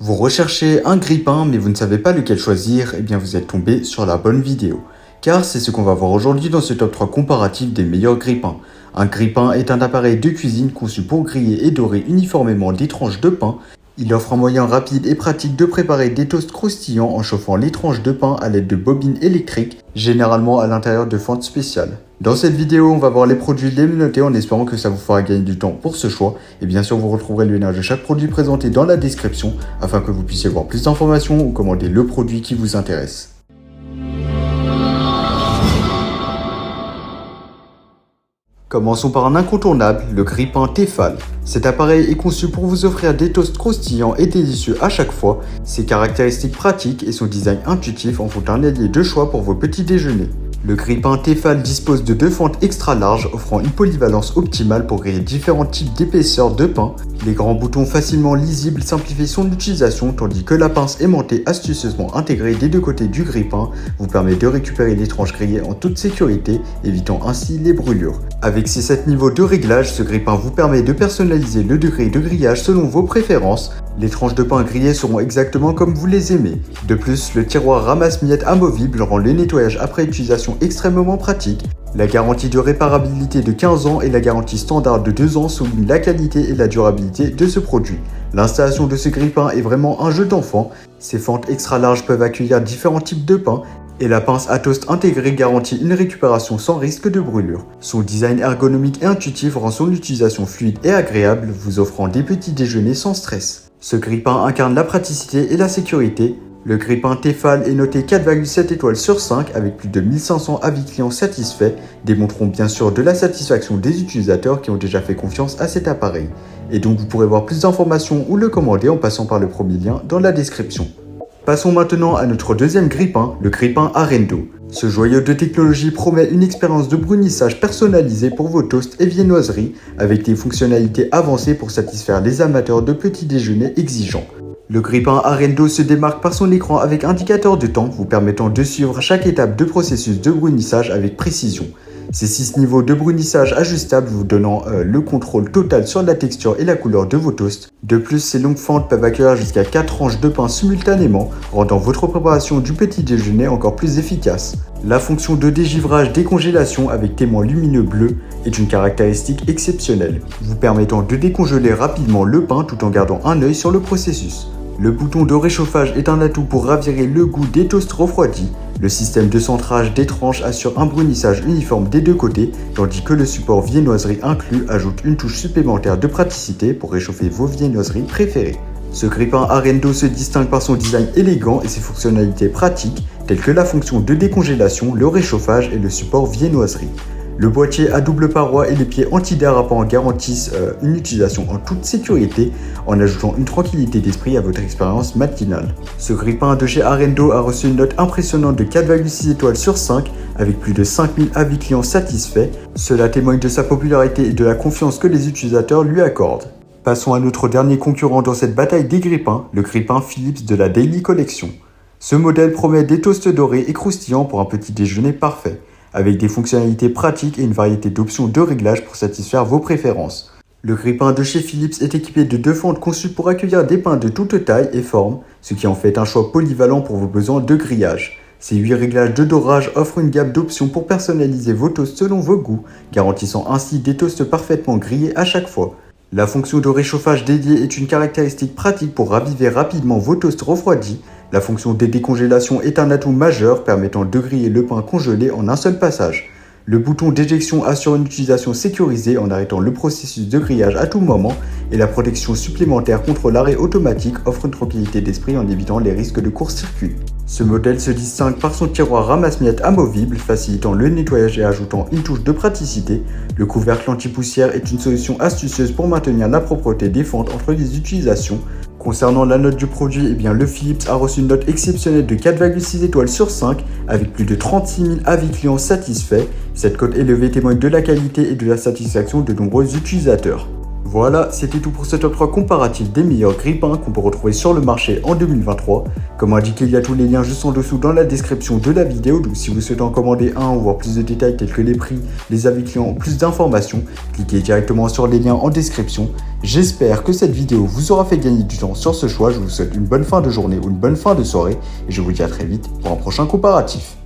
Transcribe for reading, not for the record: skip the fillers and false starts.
Vous recherchez un grille-pain mais vous ne savez pas lequel choisir, eh bien vous êtes tombé sur la bonne vidéo. Car c'est ce qu'on va voir aujourd'hui dans ce top 3 comparatif des meilleurs grille-pains. Un grille-pain est un appareil de cuisine conçu pour griller et dorer uniformément des tranches de pain. Il offre un moyen rapide et pratique de préparer des toasts croustillants en chauffant les tranches de pain à l'aide de bobines électriques, généralement à l'intérieur de fentes spéciales. Dans cette vidéo, on va voir les produits les mieux notés en espérant que ça vous fera gagner du temps pour ce choix. Et bien sûr, vous retrouverez le lien de chaque produit présenté dans la description afin que vous puissiez voir plus d'informations ou commander le produit qui vous intéresse. Commençons par un incontournable, le grille-pain Tefal. Cet appareil est conçu pour vous offrir des toasts croustillants et délicieux à chaque fois. Ses caractéristiques pratiques et son design intuitif en font un allié de choix pour vos petits déjeuners. Le grille-pain Tefal dispose de deux fentes extra larges offrant une polyvalence optimale pour griller différents types d'épaisseurs de pain. Les grands boutons facilement lisibles simplifient son utilisation tandis que la pince aimantée astucieusement intégrée des deux côtés du grille-pain vous permet de récupérer les tranches grillées en toute sécurité, évitant ainsi les brûlures. Avec ses 7 niveaux de réglage, ce grille-pain vous permet de personnaliser le degré de grillage selon vos préférences. Les tranches de pain grillées seront exactement comme vous les aimez. De plus, le tiroir ramasse-miettes amovible rend le nettoyage après utilisation extrêmement pratique. La garantie de réparabilité de 15 ans et la garantie standard de 2 ans soulignent la qualité et la durabilité de ce produit. L'installation de ce grille-pain est vraiment un jeu d'enfant. Ces fentes extra larges peuvent accueillir différents types de pain et la pince à toast intégrée garantit une récupération sans risque de brûlure. Son design ergonomique et intuitif rend son utilisation fluide et agréable, vous offrant des petits déjeuners sans stress. Ce grille-pain incarne la praticité et la sécurité. Le grille-pain Tefal est noté 4,7 étoiles sur 5 avec plus de 1500 avis clients satisfaits, démontrant bien sûr de la satisfaction des utilisateurs qui ont déjà fait confiance à cet appareil. Et donc vous pourrez voir plus d'informations ou le commander en passant par le premier lien dans la description. Passons maintenant à notre deuxième grille-pain, le grille-pain Arendo. Ce joyau de technologie promet une expérience de brunissage personnalisée pour vos toasts et viennoiseries, avec des fonctionnalités avancées pour satisfaire les amateurs de petits déjeuners exigeants. Le grille-pain Arendo se démarque par son écran avec indicateur de temps, vous permettant de suivre chaque étape de processus de brunissage avec précision. Ces 6 niveaux de brunissage ajustables vous donnant le contrôle total sur la texture et la couleur de vos toasts. De plus, ces longues fentes peuvent accueillir jusqu'à 4 tranches de pain simultanément, rendant votre préparation du petit déjeuner encore plus efficace. La fonction de dégivrage décongélation avec témoin lumineux bleu est une caractéristique exceptionnelle, vous permettant de décongeler rapidement le pain tout en gardant un œil sur le processus. Le bouton de réchauffage est un atout pour raviver le goût des toasts refroidis. Le système de centrage des tranches assure un brunissage uniforme des deux côtés, tandis que le support viennoiserie inclus ajoute une touche supplémentaire de praticité pour réchauffer vos viennoiseries préférées. Ce grille-pain Arendo se distingue par son design élégant et ses fonctionnalités pratiques, telles que la fonction de décongélation, le réchauffage et le support viennoiserie. Le boîtier à double paroi et les pieds antidérapants garantissent une utilisation en toute sécurité en ajoutant une tranquillité d'esprit à votre expérience matinale. Ce grille-pain de chez Arendo a reçu une note impressionnante de 4,6 étoiles sur 5 avec plus de 5000 avis clients satisfaits. Cela témoigne de sa popularité et de la confiance que les utilisateurs lui accordent. Passons à notre dernier concurrent dans cette bataille des grille-pains, le grille-pain Philips de la Daily Collection. Ce modèle promet des toasts dorés et croustillants pour un petit déjeuner parfait, avec des fonctionnalités pratiques et une variété d'options de réglage pour satisfaire vos préférences. Le grille-pain de chez Philips est équipé de 2 fentes conçues pour accueillir des pains de toute taille et forme, ce qui en fait un choix polyvalent pour vos besoins de grillage. Ces 8 réglages de dorage offrent une gamme d'options pour personnaliser vos toasts selon vos goûts, garantissant ainsi des toasts parfaitement grillés à chaque fois. La fonction de réchauffage dédiée est une caractéristique pratique pour raviver rapidement vos toasts refroidis. La fonction de décongélation est un atout majeur permettant de griller le pain congelé en un seul passage. Le bouton d'éjection assure une utilisation sécurisée en arrêtant le processus de grillage à tout moment et la protection supplémentaire contre l'arrêt automatique offre une tranquillité d'esprit en évitant les risques de court-circuit. Ce modèle se distingue par son tiroir ramasse-miettes amovible facilitant le nettoyage et ajoutant une touche de praticité. Le couvercle anti-poussière est une solution astucieuse pour maintenir la propreté des fentes entre les utilisations. Concernant la note du produit, le Philips a reçu une note exceptionnelle de 4,6 étoiles sur 5 avec plus de 36 000 avis clients satisfaits. Cette cote élevée témoigne de la qualité et de la satisfaction de nombreux utilisateurs. Voilà, c'était tout pour ce top 3 comparatif des meilleurs grippins qu'on peut retrouver sur le marché en 2023. Comme indiqué, il y a tous les liens juste en dessous dans la description de la vidéo, donc si vous souhaitez en commander un ou voir plus de détails tels que les prix, les avis clients, plus d'informations, cliquez directement sur les liens en description. J'espère que cette vidéo vous aura fait gagner du temps sur ce choix. Je vous souhaite une bonne fin de journée ou une bonne fin de soirée et je vous dis à très vite pour un prochain comparatif.